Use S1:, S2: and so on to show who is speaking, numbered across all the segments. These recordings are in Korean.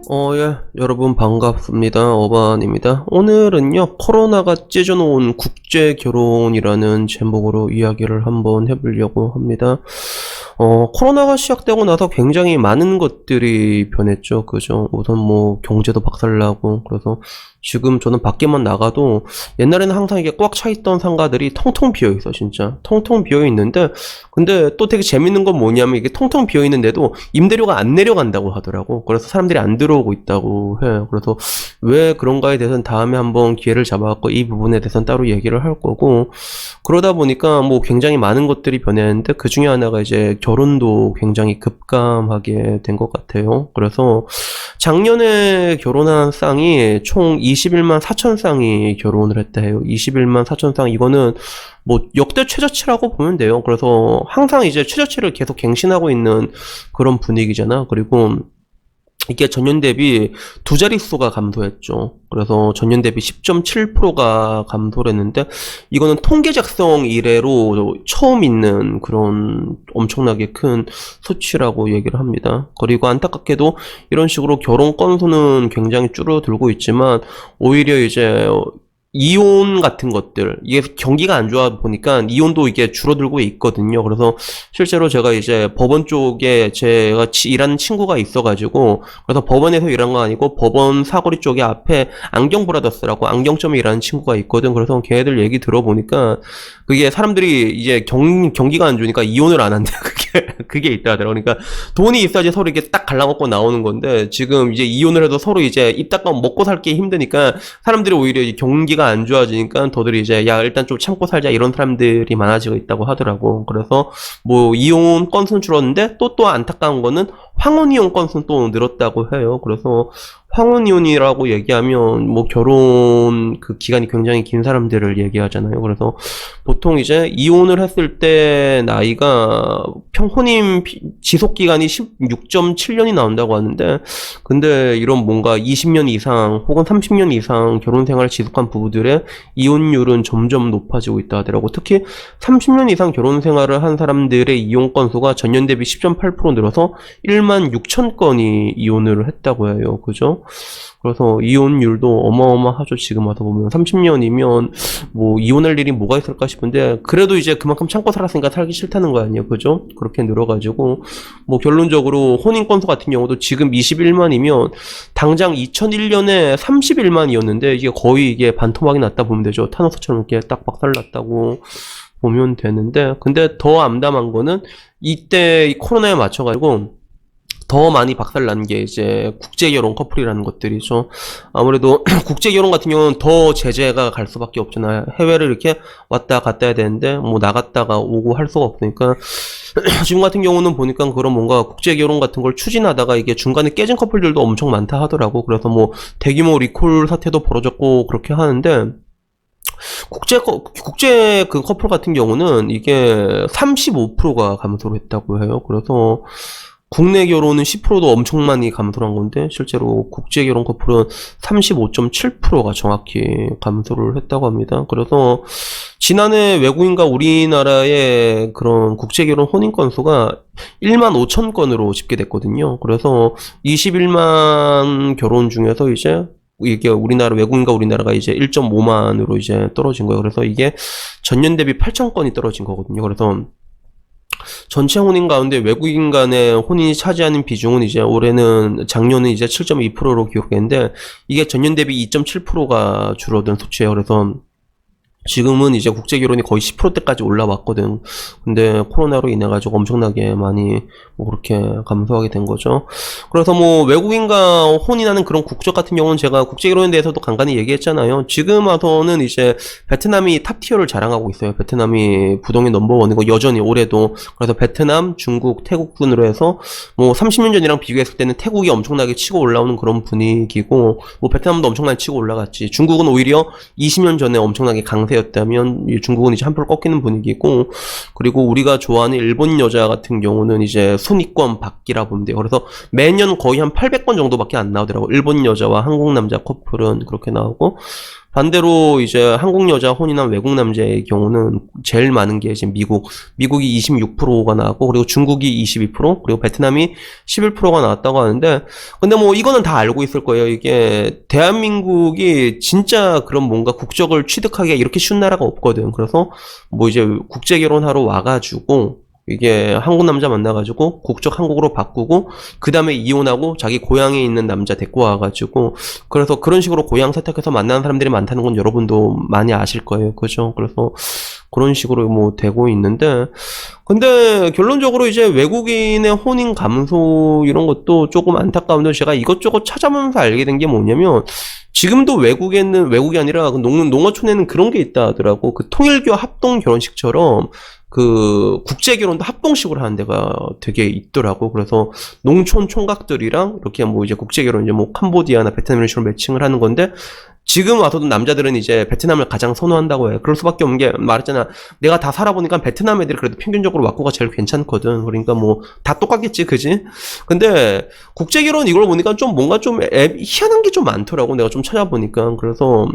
S1: 예, 여러분 반갑습니다. 어반입니다. 오늘은요, 코로나가 찢어놓은 국제 결혼이라는 제목으로 이야기를 한번 해보려고 합니다. 코로나가 시작되고 나서 굉장히 많은 것들이 변했죠. 그죠? 우선 뭐, 경제도 박살나고, 그래서 지금 저는 밖에만 나가도 옛날에는 항상 이게 꽉 차있던 상가들이 텅텅 비어있어, 진짜. 텅텅 비어있는데, 근데 또 되게 재밌는 건 뭐냐면 이게 텅텅 비어있는데도 임대료가 안 내려간다고 하더라고. 그래서 사람들이 안 들어오고 있다고 해요. 그래서 왜 그런가에 대해서는 다음에 한번 기회를 잡아갖고 이 부분에 대해서는 따로 얘기를 할 거고, 그러다 보니까 뭐 굉장히 많은 것들이 변했는데 그 중에 하나가 이제 결혼도 굉장히 급감하게 된 것 같아요. 그래서 작년에 결혼한 쌍이 총 21만 4천 쌍이 결혼을 했다 해요. 21만 4천 쌍, 이거는 뭐 역대 최저치라고 보면 돼요. 그래서 항상 이제 최저치를 계속 갱신하고 있는 그런 분위기잖아. 그리고 이게 전년 대비 두 자릿수가 감소했죠. 그래서 전년 대비 10.7%가 감소를 했는데, 이거는 통계 작성 이래로 처음 있는 그런 엄청나게 큰 수치라고 얘기를 합니다. 그리고 안타깝게도 이런 식으로 결혼 건수는 굉장히 줄어들고 있지만, 오히려 이제 이혼 같은 것들, 이게 경기가 안 좋아 보니까 이혼도 이게 줄어들고 있거든요. 그래서 실제로 제가 이제 법원 쪽에 제가 일하는 친구가 있어가지고, 그래서 법원에서 일한 거 아니고 법원 사거리 쪽에 앞에 안경브라더스라고 안경점에 일하는 친구가 있거든. 그래서 걔네들 얘기 들어보니까 그게 사람들이 이제 경기가 안 좋으니까 이혼을 안 한대. 그게 있다 하더라고. 그러니까 돈이 있어야지 서로 이렇게 딱 갈라먹고 나오는 건데, 지금 이제 이혼을 해도 서로 이제 입 닦아 먹고 살기 힘드니까 사람들이 오히려 경기가 안 좋아지니까 더들이 이제 야 일단 좀 참고 살자 이런 사람들이 많아지고 있다고 하더라고. 그래서 뭐 이혼 건수는 줄었는데 또 안타까운 거는 황혼 이혼 건수는 또 늘었다고 해요. 그래서 황혼 이혼이라고 얘기하면 뭐 결혼 그 기간이 굉장히 긴 사람들을 얘기하잖아요. 그래서 보통 이제 이혼을 했을 때 나이가 혼인 지속 기간이 16.7년이 나온다고 하는데, 근데 이런 뭔가 20년 이상 혹은 30년 이상 결혼 생활을 지속한 부부들의 이혼율은 점점 높아지고 있다 하더라고. 특히 30년 이상 결혼 생활을 한 사람들의 이혼 건수가 전년 대비 10.8% 늘어서 1만 6천 건이 이혼을 했다고 해요. 그죠? 그래서 이혼율도 어마어마하죠. 지금 와서 보면 30년이면 뭐 이혼할 일이 뭐가 있을까 싶은데, 그래도 이제 그만큼 참고 살았으니까 살기 싫다는 거 아니에요. 그죠? 그렇게 늘어가지고 뭐 결론적으로 혼인 건수 같은 경우도 지금 21만이면 당장 2001년에 31만이었는데 이게 거의 이게 반토막이 났다 보면 되죠. 타노스처럼 이렇게 딱 박살났다고 보면 되는데, 근데 더 암담한 거는 이때 이 코로나에 맞춰가지고 더 많이 박살난 게 이제 국제결혼 커플이라는 것들이죠. 아무래도 국제결혼 같은 경우는 더 제재가 갈 수밖에 없잖아요. 해외를 이렇게 왔다 갔다 해야 되는데 뭐 나갔다가 오고 할 수가 없으니까 지금 같은 경우는 보니까 그런 뭔가 국제결혼 같은 걸 추진하다가 이게 중간에 깨진 커플들도 엄청 많다 하더라고. 그래서 뭐 대규모 리콜 사태도 벌어졌고 그렇게 하는데, 국제 그 커플 같은 경우는 이게 35%가 감소를 했다고 해요. 그래서 국내 결혼은 10%도 엄청 많이 감소한 건데, 실제로 국제 결혼 커플은 35.7%가 정확히 감소를 했다고 합니다. 그래서 지난해 외국인과 우리나라의 그런 국제 결혼 혼인 건수가 1만 5천 건으로 집계됐거든요. 그래서 21만 결혼 중에서 이제 이게 우리나라 외국인과 우리나라가 이제 1.5만으로 이제 떨어진 거예요. 그래서 이게 전년 대비 8천 건이 떨어진 거거든요. 그래서 전체 혼인 가운데 외국인 간의 혼인이 차지하는 비중은 이제 작년은 이제 7.2%로 기록했는데, 이게 전년 대비 2.7%가 줄어든 수치예요. 그래서 지금은 이제 국제결혼이 거의 10%대까지 올라왔거든. 근데 코로나로 인해가지고 엄청나게 많이 뭐 그렇게 감소하게 된 거죠. 그래서 뭐 외국인과 혼인하는 그런 국적 같은 경우는 제가 국제결혼에 대해서도 간간히 얘기했잖아요. 지금 와서는 이제 베트남이 탑티어를 자랑하고 있어요. 베트남이 부동의 넘버원이고 여전히 올해도. 그래서 베트남, 중국, 태국 순으로 해서 뭐 30년 전이랑 비교했을 때는 태국이 엄청나게 치고 올라오는 그런 분위기고, 뭐 베트남도 엄청나게 치고 올라갔지. 중국은 오히려 20년 전에 엄청나게 강세였다면 중국은 이제 한풀 꺾이는 분위기고, 그리고 우리가 좋아하는 일본 여자 같은 경우는 이제 순위권 받기라 보면 돼요. 그래서 매년 거의 한 800건 정도밖에 안 나오더라고. 일본 여자와 한국 남자 커플은 그렇게 나오고, 반대로 이제 한국 여자 혼인한 외국 남자의 경우는 제일 많은 게 이제 미국이 26%가 나왔고, 그리고 중국이 22%, 그리고 베트남이 11%가 나왔다고 하는데, 근데 뭐 이거는 다 알고 있을 거예요. 이게 대한민국이 진짜 그런 뭔가 국적을 취득하기가 이렇게 쉬운 나라가 없거든. 그래서 뭐 이제 국제 결혼하러 와가지고 이게 한국 남자 만나가지고 국적 한국으로 바꾸고 그 다음에 이혼하고 자기 고향에 있는 남자 데리고 와가지고, 그래서 그런 식으로 고향 세탁해서 만나는 사람들이 많다는 건 여러분도 많이 아실 거예요. 그죠? 그래서 그런 식으로 뭐 되고 있는데, 근데 결론적으로 이제 외국인의 혼인 감소 이런 것도 조금 안타까운데, 제가 이것저것 찾아보면서 알게 된 게 뭐냐면, 지금도 외국이 아니라 그 농어촌에는 그런 게 있다 하더라고. 그 통일교 합동 결혼식처럼 그 국제 결혼도 합동식으로 하는 데가 되게 있더라고. 그래서 농촌 총각들이랑 이렇게 뭐 이제 국제 결혼, 이제 뭐 캄보디아나 베트남 이런 식으로 매칭을 하는 건데, 지금 와서도 남자들은 이제 베트남을 가장 선호한다고 해. 그럴 수밖에 없는 게, 말했잖아. 내가 다 살아보니까 베트남 애들이 그래도 평균적으로 와꾸가 제일 괜찮거든. 그러니까 뭐 다 똑같겠지, 그지? 근데 국제 결혼 이걸 보니까 좀 뭔가 좀 희한한 게 좀 많더라고. 내가 좀 찾아보니까. 그래서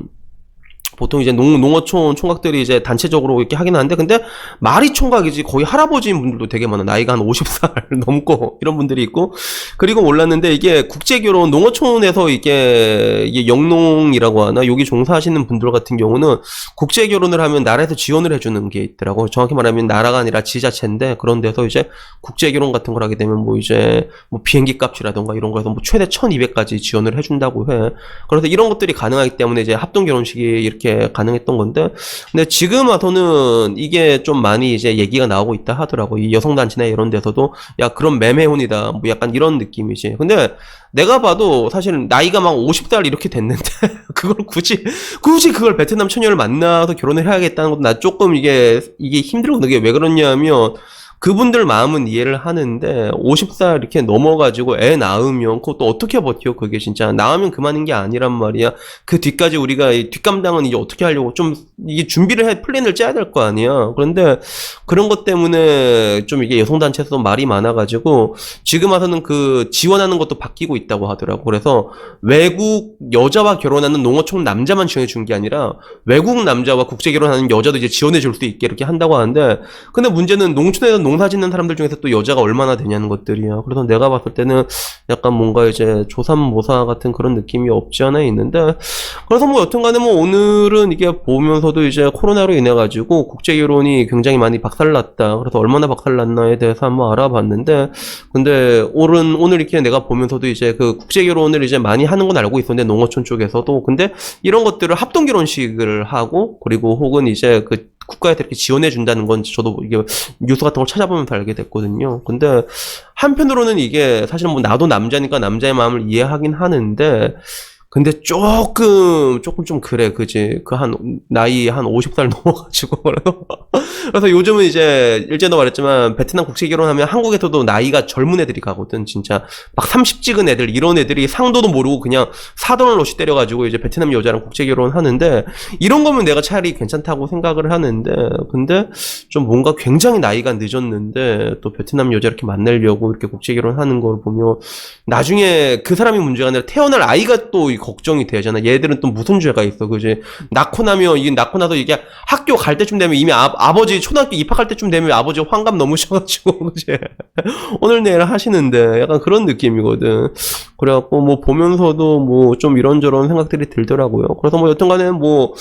S1: 보통 이제 농어촌 총각들이 이제 단체적으로 이렇게 하긴 하는데, 근데 말이 총각이지 거의 할아버지인 분들도 되게 많아. 나이가 한 50살 넘고 이런 분들이 있고. 그리고 몰랐는데 이게 국제결혼 농어촌에서 이게 영농이라고 하나 여기 종사하시는 분들 같은 경우는 국제결혼을 하면 나라에서 지원을 해주는 게 있더라고. 정확히 말하면 나라가 아니라 지자체인데, 그런 데서 이제 국제결혼 같은 걸 하게 되면 뭐 이제 뭐 비행기 값이라던가 이런 거에서 뭐 최대 1200까지 지원을 해준다고 해. 그래서 이런 것들이 가능하기 때문에 이제 합동결혼식이 이렇게 가능했던 건데, 근데 지금 와서는 이게 좀 많이 이제 얘기가 나오고 있다 하더라고. 이 여성단체나 이런 데서도 야, 그런 매매혼이다 뭐 약간 이런 느낌이지. 근데 내가 봐도 사실 나이가 막 50살 이렇게 됐는데 그걸 굳이 그걸 베트남 처녀를 만나서 결혼을 해야겠다는 것도 나 조금 이게 힘들거든. 이게 왜 그러냐면, 그분들 마음은 이해를 하는데 50살 이렇게 넘어가지고 애 낳으면 그것도 어떻게 버텨? 그게 진짜 낳으면 그만인 게 아니란 말이야. 그 뒤까지 우리가 이 뒷감당은 이제 어떻게 하려고 좀 이게 준비를 플랜을 짜야 될 거 아니야. 그런데 그런 것 때문에 좀 이게 여성단체에서도 말이 많아가지고 지금 와서는 그 지원하는 것도 바뀌고 있다고 하더라고. 그래서 외국 여자와 결혼하는 농어촌 남자만 지원해 준 게 아니라 외국 남자와 국제 결혼하는 여자도 이제 지원해 줄 수 있게 이렇게 한다고 하는데, 근데 문제는 농촌에서 농사 짓는 사람들 중에서 또 여자가 얼마나 되냐는 것들이야. 그래서 내가 봤을 때는 약간 뭔가 이제 조삼모사 같은 그런 느낌이 없지 않아 있는데, 그래서 뭐 여튼간에 뭐 오늘은 이게 보면서도 이제 코로나로 인해 가지고 국제 결혼이 굉장히 많이 박살났다. 그래서 얼마나 박살났나에 대해서 한번 알아봤는데, 근데 오늘 이렇게 내가 보면서도 이제 그 국제 결혼을 이제 많이 하는 건 알고 있었는데, 농어촌 쪽에서도. 근데 이런 것들을 합동 결혼식을 하고, 그리고 혹은 이제 그 국가에서 이렇게 지원해 준다는 건 저도 이게 뉴스 같은 걸 찾아보면서 알게 됐거든요. 근데 한편으로는 이게 사실 뭐 나도 남자니까 남자의 마음을 이해하긴 하는데, 근데 조금 좀 그래, 그지? 나이 한 50살 넘어가지고. 그래서 요즘은 이제, 일제도 말했지만, 베트남 국제 결혼하면 한국에서도 나이가 젊은 애들이 가거든, 진짜. 막 30 찍은 애들, 이런 애들이 상도도 모르고 그냥 사돈을 러시 때려가지고 이제 베트남 여자랑 국제 결혼하는데, 이런 거면 내가 차라리 괜찮다고 생각을 하는데, 근데 좀 뭔가 굉장히 나이가 늦었는데, 또 베트남 여자 이렇게 만나려고 이렇게 국제 결혼하는 걸 보면, 나중에 그 사람이 문제가 아니라 태어날 아이가 또 걱정이 되잖아. 얘들은 또 무슨 죄가 있어, 그지? 낳고 나서 이게 학교 갈 때쯤 되면 이미 아버지 초등학교 입학할 때쯤 되면 아버지 환갑 넘으셔가지고, 그지? 오늘 내일 하시는데 약간 그런 느낌이거든. 그래갖고 뭐 보면서도 뭐 좀 이런저런 생각들이 들더라고요. 그래서 뭐 여튼간에 뭐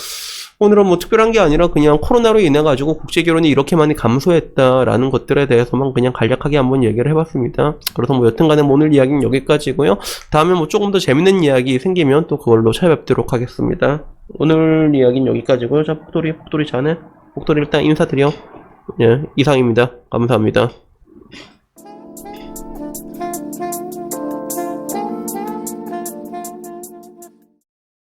S1: 오늘은 뭐 특별한 게 아니라 그냥 코로나로 인해 가지고 국제 결혼이 이렇게 많이 감소했다라는 것들에 대해서만 그냥 간략하게 한번 얘기를 해봤습니다. 그래서 뭐 여튼간에 뭐 오늘 이야기는 여기까지고요. 다음에 뭐 조금 더 재밌는 이야기 생기면 또 그걸로 찾아뵙도록 하겠습니다. 오늘 이야기는 여기까지고요. 자, 폭돌이 자네. 폭돌이 일단 인사드려. 예, 이상입니다. 감사합니다.